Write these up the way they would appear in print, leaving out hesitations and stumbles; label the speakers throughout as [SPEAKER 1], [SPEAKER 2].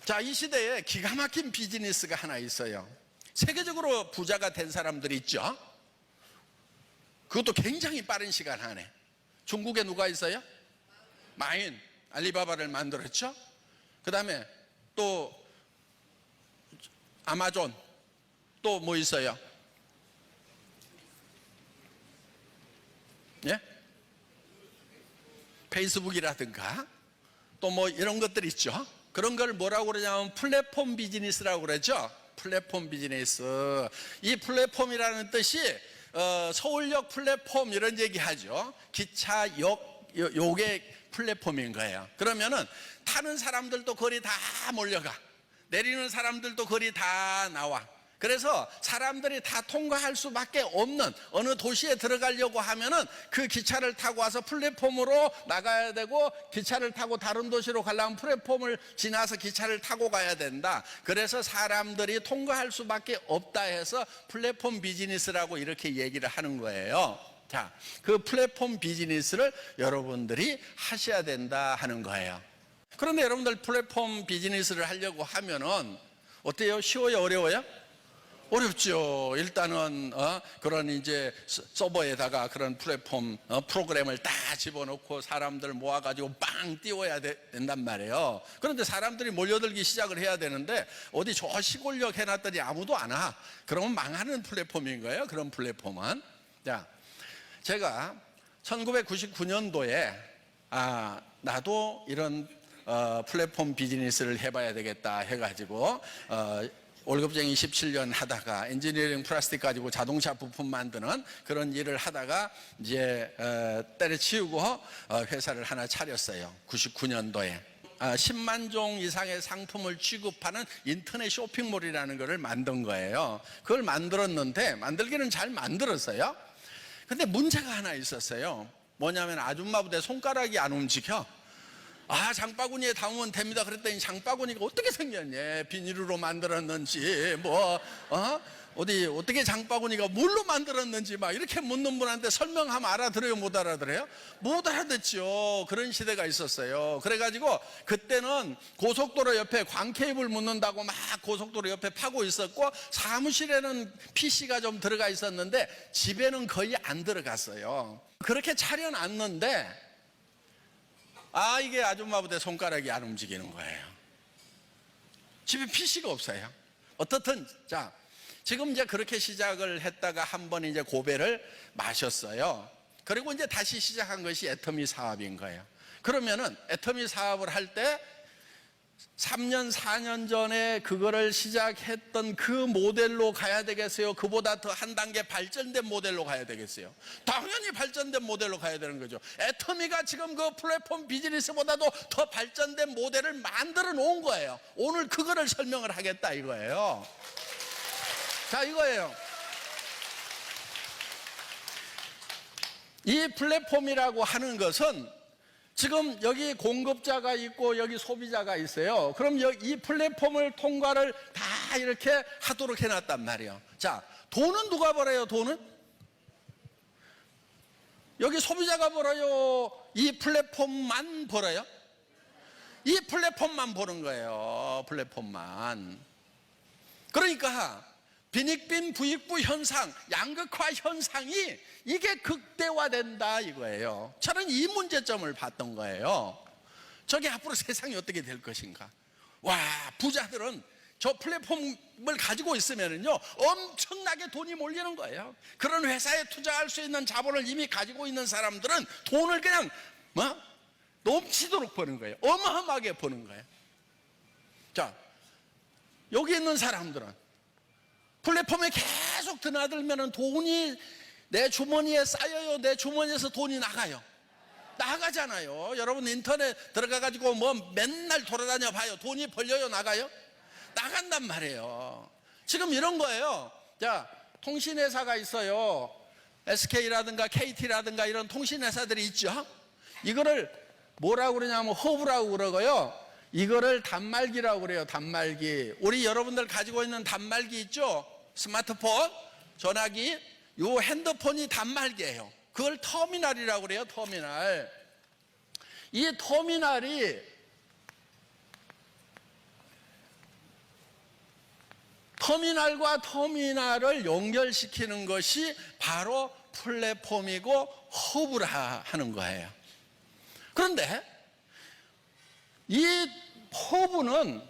[SPEAKER 1] 자, 이 시대에 기가 막힌 비즈니스가 하나 있어요. 세계적으로 부자가 된 사람들이 있죠. 그것도 굉장히 빠른 시간 안에. 중국에 누가 있어요? 마윈, 알리바바를 만들었죠. 그 다음에 또 아마존, 또 뭐 있어요? 예? 페이스북이라든가 또 뭐 이런 것들 있죠. 그런 걸 뭐라고 그러냐면 플랫폼 비즈니스라고 그러죠. 플랫폼 비즈니스. 이 플랫폼이라는 뜻이 서울역 플랫폼 이런 얘기 하죠. 기차역 요게 플랫폼인 거예요. 그러면은 타는 사람들도 거리 다 몰려가, 내리는 사람들도 거리 다 나와. 그래서 사람들이 다 통과할 수밖에 없는 어느 도시에 들어가려고 하면은 그 기차를 타고 와서 플랫폼으로 나가야 되고, 기차를 타고 다른 도시로 가려면 플랫폼을 지나서 기차를 타고 가야 된다. 그래서 사람들이 통과할 수밖에 없다 해서 플랫폼 비즈니스라고 이렇게 얘기를 하는 거예요. 자, 그 플랫폼 비즈니스를 여러분들이 하셔야 된다 하는 거예요. 그런데 여러분들 플랫폼 비즈니스를 하려고 하면은 어때요? 쉬워요? 어려워요? 어렵죠. 일단은 그런 이제 서버에다가 그런 플랫폼 프로그램을 다 집어넣고 사람들 모아가지고 빵 띄워야 된단 말이에요. 그런데 사람들이 몰려들기 시작을 해야 되는데 어디 저 시골역 해놨더니 아무도 안 와. 그러면 망하는 플랫폼인 거예요. 그런 플랫폼은. 자, 제가 1999년도에 나도 이런 플랫폼 비즈니스를 해봐야 되겠다 해가지고 월급쟁이 17년 하다가 엔지니어링 플라스틱 가지고 자동차 부품 만드는 그런 일을 하다가 이제 때려치우고 회사를 하나 차렸어요. 99년도에 10만 종 이상의 상품을 취급하는 인터넷 쇼핑몰이라는 것을 만든 거예요. 그걸 만들었는데 만들기는 잘 만들었어요. 근데 문제가 하나 있었어요. 뭐냐면 아줌마 부대 손가락이 안 움직여. 장바구니에 담으면 됩니다. 그랬더니 장바구니가 어떻게 생겼냐, 비닐로 만들었는지 어떻게 장바구니가 뭘로 만들었는지 막 이렇게 묻는 분한테 설명하면 알아들어요? 못 알아들어요? 못 알아듣죠. 그런 시대가 있었어요. 그래가지고 그때는 고속도로 옆에 광케이블 묻는다고 막 고속도로 옆에 파고 있었고, 사무실에는 PC가 좀 들어가 있었는데 집에는 거의 안 들어갔어요. 그렇게 차려놨는데 이게 아줌마 부대 손가락이 안 움직이는 거예요. 집에 PC가 없어요. 어떻든 자, 지금 이제 그렇게 시작을 했다가 한 번 이제 고배를 마셨어요. 그리고 이제 다시 시작한 것이 애터미 사업인 거예요. 그러면은 애터미 사업을 할 때 3년 4년 전에 그거를 시작했던 그 모델로 가야 되겠어요? 그보다 더 한 단계 발전된 모델로 가야 되겠어요? 당연히 발전된 모델로 가야 되는 거죠. 애터미가 지금 그 플랫폼 비즈니스보다도 더 발전된 모델을 만들어 놓은 거예요. 오늘 그거를 설명을 하겠다 이거예요. 자, 이거예요. 이 플랫폼이라고 하는 것은 지금 여기 공급자가 있고 여기 소비자가 있어요. 그럼 이 플랫폼을 통과를 다 이렇게 하도록 해놨단 말이에요. 자, 돈은 누가 벌어요? 돈은? 여기 소비자가 벌어요? 이 플랫폼만 벌어요? 이 플랫폼만 버는 거예요. 플랫폼만. 그러니까 빈익빈 부익부 현상, 양극화 현상이 이게 극대화된다 이거예요. 저는 이 문제점을 봤던 거예요. 저게 앞으로 세상이 어떻게 될 것인가. 부자들은 저 플랫폼을 가지고 있으면요 엄청나게 돈이 몰리는 거예요. 그런 회사에 투자할 수 있는 자본을 이미 가지고 있는 사람들은 돈을 그냥 넘치도록 버는 거예요. 어마어마하게 버는 거예요. 자, 여기 있는 사람들은 플랫폼에 계속 드나들면 돈이 내 주머니에 쌓여요? 내 주머니에서 돈이 나가요? 나가잖아요. 여러분 인터넷 들어가가지고 맨날 돌아다녀 봐요. 돈이 벌려요? 나가요? 나간단 말이에요. 지금 이런 거예요. 자, 통신회사가 있어요. SK라든가 KT라든가 이런 통신회사들이 있죠. 이거를 뭐라고 그러냐면 허브라고 그러고요. 이거를 단말기라고 그래요. 단말기. 우리 여러분들 가지고 있는 단말기 있죠? 스마트폰, 전화기, 요 핸드폰이 단말기예요. 그걸 터미널이라고 그래요. 터미널. 이 터미널이 터미널과 터미널을 연결시키는 것이 바로 플랫폼이고 허브를 하는 거예요. 그런데 이 허브는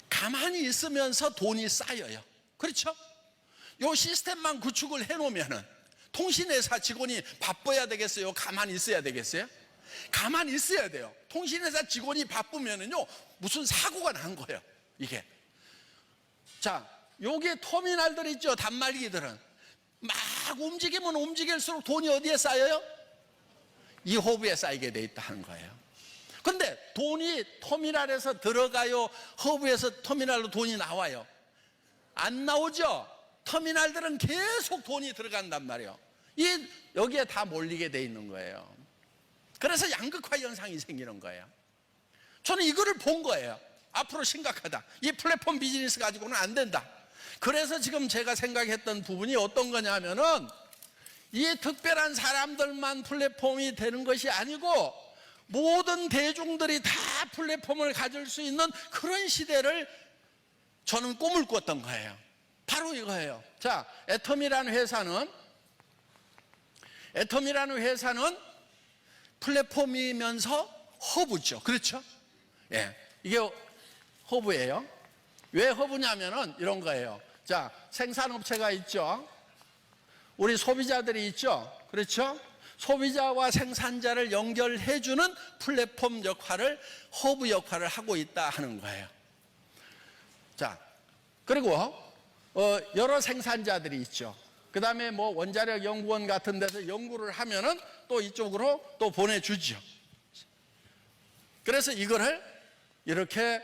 [SPEAKER 1] 가만히 있으면서 돈이 쌓여요. 그렇죠? 이 시스템만 구축을 해놓으면은 통신회사 직원이 바빠야 되겠어요? 가만히 있어야 되겠어요? 가만히 있어야 돼요. 통신회사 직원이 바쁘면은요, 무슨 사고가 난 거예요, 이게. 자, 요게 터미널들 있죠, 단말기들은. 막 움직이면 움직일수록 돈이 어디에 쌓여요? 이 허브에 쌓이게 돼 있다는 거예요. 근데 돈이 터미널에서 들어가요? 허브에서 터미널로 돈이 나와요? 안 나오죠? 터미널들은 계속 돈이 들어간단 말이에요. 여기에 다 몰리게 돼 있는 거예요. 그래서 양극화 현상이 생기는 거예요. 저는 이거를 본 거예요. 앞으로 심각하다. 이 플랫폼 비즈니스 가지고는 안 된다. 그래서 지금 제가 생각했던 부분이 어떤 거냐면은 이 특별한 사람들만 플랫폼이 되는 것이 아니고 모든 대중들이 다 플랫폼을 가질 수 있는 그런 시대를 저는 꿈을 꿨던 거예요. 바로 이거예요. 자, 애텀이라는 회사는 플랫폼이면서 허브죠. 그렇죠? 예. 이게 허브예요. 왜 허브냐면은 이런 거예요. 자, 생산업체가 있죠. 우리 소비자들이 있죠. 그렇죠? 소비자와 생산자를 연결해주는 플랫폼 역할을, 허브 역할을 하고 있다 하는 거예요. 자, 그리고 여러 생산자들이 있죠. 그 다음에 뭐 원자력 연구원 같은 데서 연구를 하면은 또 이쪽으로 또 보내주죠. 그래서 이거를 이렇게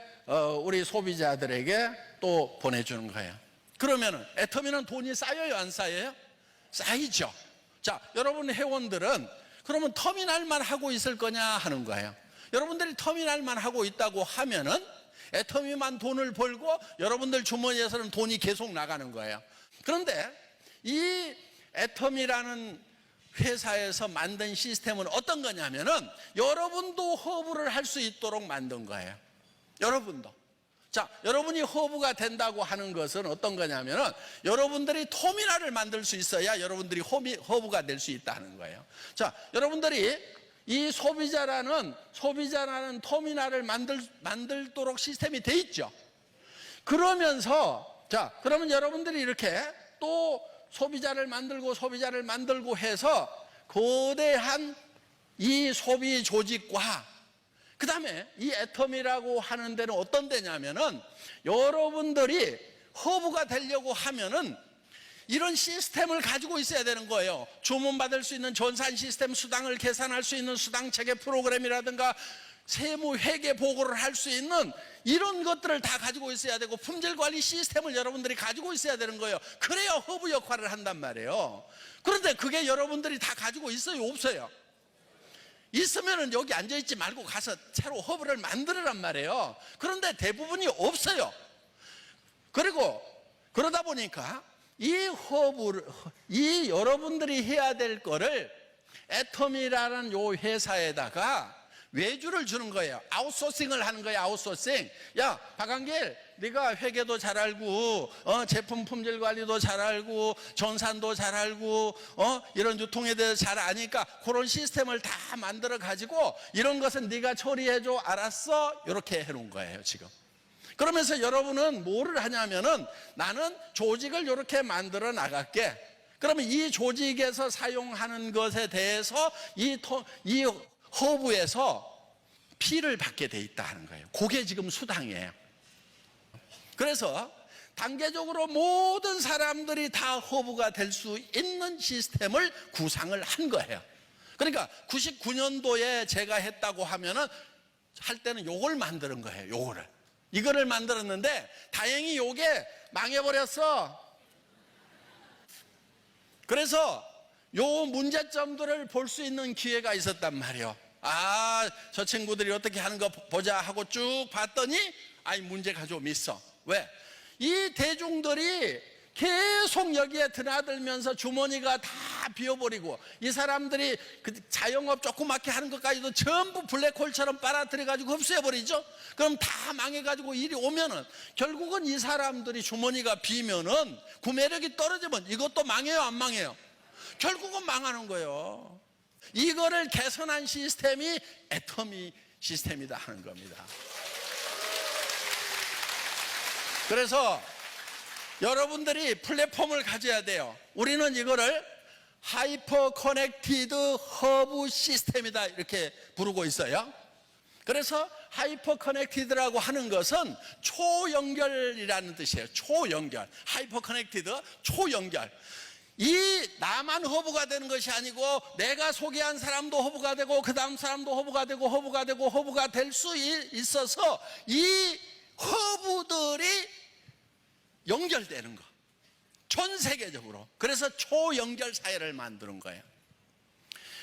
[SPEAKER 1] 우리 소비자들에게 또 보내주는 거예요. 그러면은 애터미는 돈이 쌓여요, 안 쌓여요? 쌓이죠. 자, 여러분 회원들은 그러면 터미널만 하고 있을 거냐 하는 거예요. 여러분들이 터미널만 하고 있다고 하면은 애터미만 돈을 벌고 여러분들 주머니에서는 돈이 계속 나가는 거예요. 그런데 이 애터미라는 회사에서 만든 시스템은 어떤 거냐면은 여러분도 허브를 할 수 있도록 만든 거예요. 여러분도. 자, 여러분이 허브가 된다고 하는 것은 어떤 거냐면은 여러분들이 터미널을 만들 수 있어야 여러분들이 허브가 될 수 있다는 거예요. 자, 여러분들이 이 소비자라는 터미널을 만들도록 시스템이 돼 있죠. 그러면서 자, 그러면 여러분들이 이렇게 또 소비자를 만들고 해서 거대한 이 소비 조직과 그 다음에 이 애텀이라고 하는 데는 어떤 데냐면은 여러분들이 허브가 되려고 하면은 이런 시스템을 가지고 있어야 되는 거예요. 주문받을 수 있는 전산 시스템, 수당을 계산할 수 있는 수당 체계 프로그램이라든가 세무 회계 보고를 할 수 있는 이런 것들을 다 가지고 있어야 되고 품질 관리 시스템을 여러분들이 가지고 있어야 되는 거예요. 그래야 허브 역할을 한단 말이에요. 그런데 그게 여러분들이 다 가지고 있어요, 없어요? 있으면은 여기 앉아있지 말고 가서 새로 허브를 만들으란 말이에요. 그런데 대부분이 없어요. 그리고 그러다 보니까 이 여러분들이 해야 될 거를 애텀이라는 요 회사에다가 외주를 주는 거예요. 아웃소싱을 하는 거예요. 아웃소싱. 야, 박한길, 네가 회계도 잘 알고 제품 품질 관리도 잘 알고 전산도 잘 알고 이런 유통에 대해서 잘 아니까 그런 시스템을 다 만들어 가지고 이런 것은 네가 처리해 줘. 알았어? 이렇게 해 놓은 거예요, 지금. 그러면서 여러분은 뭐를 하냐면은 나는 조직을 이렇게 만들어 나갈게. 그러면 이 조직에서 사용하는 것에 대해서 이 허브에서 피를 받게 돼 있다 하는 거예요. 그게 지금 수당이에요. 그래서 단계적으로 모든 사람들이 다 허브가 될 수 있는 시스템을 구상을 한 거예요. 그러니까 99년도에 제가 했다고 하면은 할 때는 요걸 만드는 거예요. 이거를 만들었는데 다행히 요게 망해버렸어. 그래서 요 문제점들을 볼 수 있는 기회가 있었단 말이에요. 아, 저 친구들이 어떻게 하는 거 보자 하고 쭉 봤더니 문제가 좀 있어. 왜? 이 대중들이 계속 여기에 드나들면서 주머니가 다 비어버리고 이 사람들이 그 자영업 조그맣게 하는 것까지도 전부 블랙홀처럼 빨아들여가지고 흡수해버리죠. 그럼 다 망해가지고 일이 오면은 결국은 이 사람들이 주머니가 비면은 구매력이 떨어지면 이것도 망해요, 안 망해요? 결국은 망하는 거예요. 이거를 개선한 시스템이 애터미 시스템이다 하는 겁니다. 그래서 여러분들이 플랫폼을 가져야 돼요. 우리는 이거를 하이퍼 커넥티드 허브 시스템이다 이렇게 부르고 있어요. 그래서 하이퍼 커넥티드라고 하는 것은 초연결이라는 뜻이에요. 초연결. 하이퍼 커넥티드 초연결. 이 나만 허브가 되는 것이 아니고 내가 소개한 사람도 허브가 되고 그 다음 사람도 허브가 되고 허브가 되고 허브가 될 수 있어서 이 허브들이 연결되는 거. 전 세계적으로. 그래서 초연결 사회를 만드는 거예요.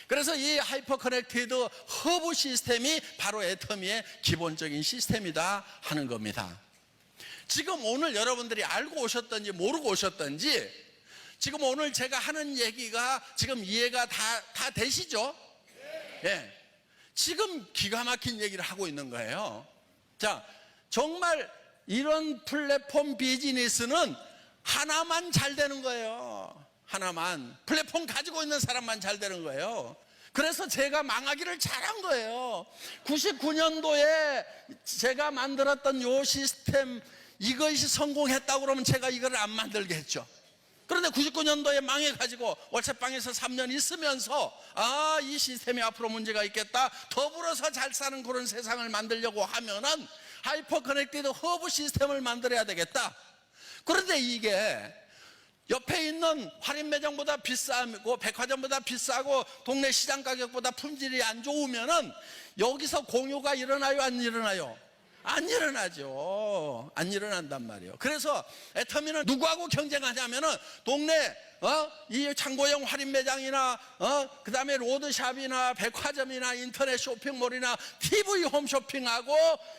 [SPEAKER 1] 그래서 이 하이퍼 커넥티드 허브 시스템이 바로 애터미의 기본적인 시스템이다 하는 겁니다. 지금 오늘 여러분들이 알고 오셨던지 모르고 오셨던지 지금 오늘 제가 하는 얘기가 지금 이해가 다 되시죠? 예. 지금 기가 막힌 얘기를 하고 있는 거예요. 자, 정말 이런 플랫폼 비즈니스는 하나만 잘 되는 거예요. 하나만. 플랫폼 가지고 있는 사람만 잘 되는 거예요. 그래서 제가 망하기를 잘한 거예요. 99년도에 제가 만들었던 요 시스템 이것이 성공했다고 그러면 제가 이걸 안 만들겠죠. 그런데 99년도에 망해가지고 월세방에서 3년 있으면서 이 시스템이 앞으로 문제가 있겠다. 더불어서 잘 사는 그런 세상을 만들려고 하면은 하이퍼 커넥티드 허브 시스템을 만들어야 되겠다. 그런데 이게 옆에 있는 할인 매장보다 비싸고 백화점보다 비싸고 동네 시장 가격보다 품질이 안 좋으면은 여기서 공유가 일어나요, 안 일어나요? 안 일어나죠. 안 일어난단 말이에요. 그래서 애터미는 누구하고 경쟁하냐면은 동네 이 창고형 할인 매장이나 그 다음에 로드샵이나 백화점이나 인터넷 쇼핑몰이나 TV 홈쇼핑하고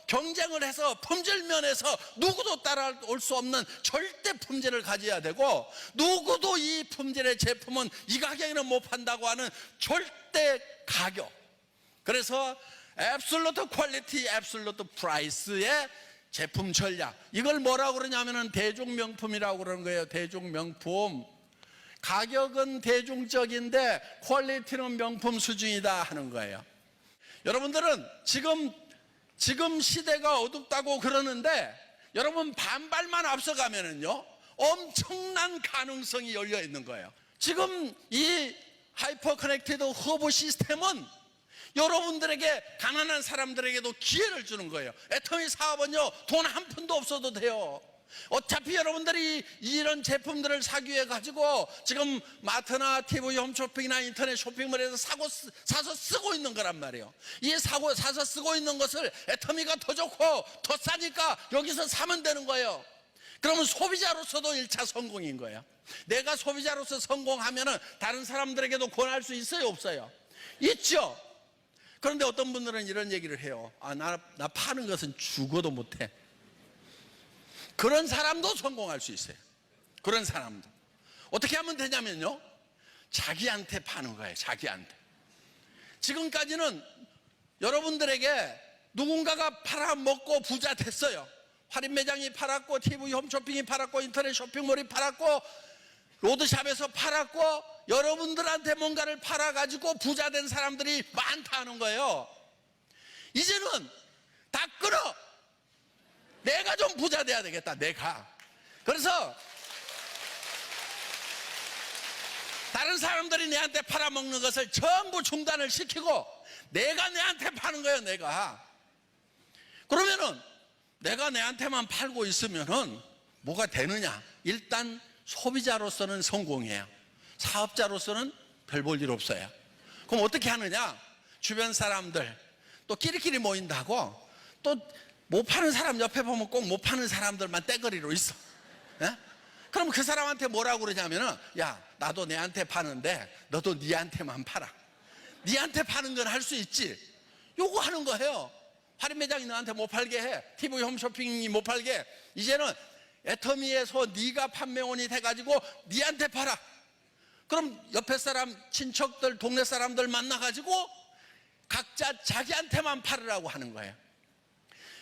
[SPEAKER 1] 경쟁을 해서 품질 면에서 누구도 따라올 수 없는 절대 품질을 가져야 되고 누구도 이 품질의 제품은 이 가격에는 못 판다고 하는 절대 가격. 그래서 앱솔루트 퀄리티, 앱솔루트 프라이스의 제품 전략. 이걸 뭐라고 그러냐면은 대중명품이라고 그러는 거예요. 대중명품. 가격은 대중적인데 퀄리티는 명품 수준이다 하는 거예요. 여러분들은 지금 시대가 어둡다고 그러는데 여러분 반발만 앞서가면은요 엄청난 가능성이 열려 있는 거예요. 지금 이 하이퍼 커넥티드 허브 시스템은 여러분들에게 가난한 사람들에게도 기회를 주는 거예요. 애터미 사업은요 돈 한 푼도 없어도 돼요. 어차피 여러분들이 이런 제품들을 사기 위해 가지고 지금 마트나 TV 홈쇼핑이나 인터넷 쇼핑몰에서 사서 쓰고 있는 거란 말이에요. 이 사서 쓰고 있는 것을 애터미가 더 좋고 더 싸니까 여기서 사면 되는 거예요. 그러면 소비자로서도 1차 성공인 거예요. 내가 소비자로서 성공하면은 다른 사람들에게도 권할 수 있어요, 없어요? 있죠. 그런데 어떤 분들은 이런 얘기를 해요. 나 파는 것은 죽어도 못해. 그런 사람도 성공할 수 있어요. 그런 사람도. 어떻게 하면 되냐면요, 자기한테 파는 거예요. 자기한테. 지금까지는 여러분들에게 누군가가 팔아먹고 부자 됐어요. 할인 매장이 팔았고 TV 홈쇼핑이 팔았고 인터넷 쇼핑몰이 팔았고 로드샵에서 팔았고 여러분들한테 뭔가를 팔아가지고 부자 된 사람들이 많다는 거예요. 이제는 다 끊어. 내가 좀 부자 돼야 되겠다. 내가. 그래서 다른 사람들이 내한테 팔아먹는 것을 전부 중단을 시키고 내가 내한테 파는 거예요. 내가. 그러면은 내가 내한테만 팔고 있으면은 뭐가 되느냐? 일단 소비자로서는 성공이에요. 사업자로서는 별 볼 일 없어요. 그럼 어떻게 하느냐? 주변 사람들 또 끼리끼리 모인다고 또 못 파는 사람 옆에 보면 꼭 못 파는 사람들만 떼거리로 있어. 예? 그럼 그 사람한테 뭐라고 그러냐면은 야, 나도 내한테 파는데 너도 니한테만 팔아. 니한테 파는 건 할 수 있지. 요거 하는 거예요. 할인 매장이 너한테 못 팔게 해. TV 홈쇼핑이 못 팔게 해. 이제는 애터미에서 네가 판매원이 돼가지고 네한테 팔아. 그럼 옆에 사람, 친척들, 동네 사람들 만나가지고 각자 자기한테만 팔으라고 하는 거예요.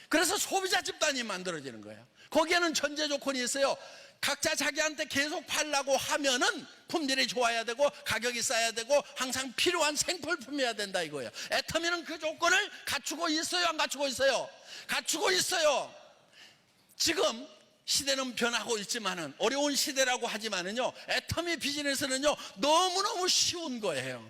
[SPEAKER 1] 그래서 소비자 집단이 만들어지는 거예요. 거기에는 전제 조건이 있어요. 각자 자기한테 계속 팔라고 하면은 품질이 좋아야 되고 가격이 싸야 되고 항상 필요한 생필품이어야 된다 이거예요. 애터미는 그 조건을 갖추고 있어요, 안 갖추고 있어요? 갖추고 있어요. 지금 시대는 변하고 있지만은, 어려운 시대라고 하지만은요, 애터미 비즈니스는요 너무너무 쉬운 거예요.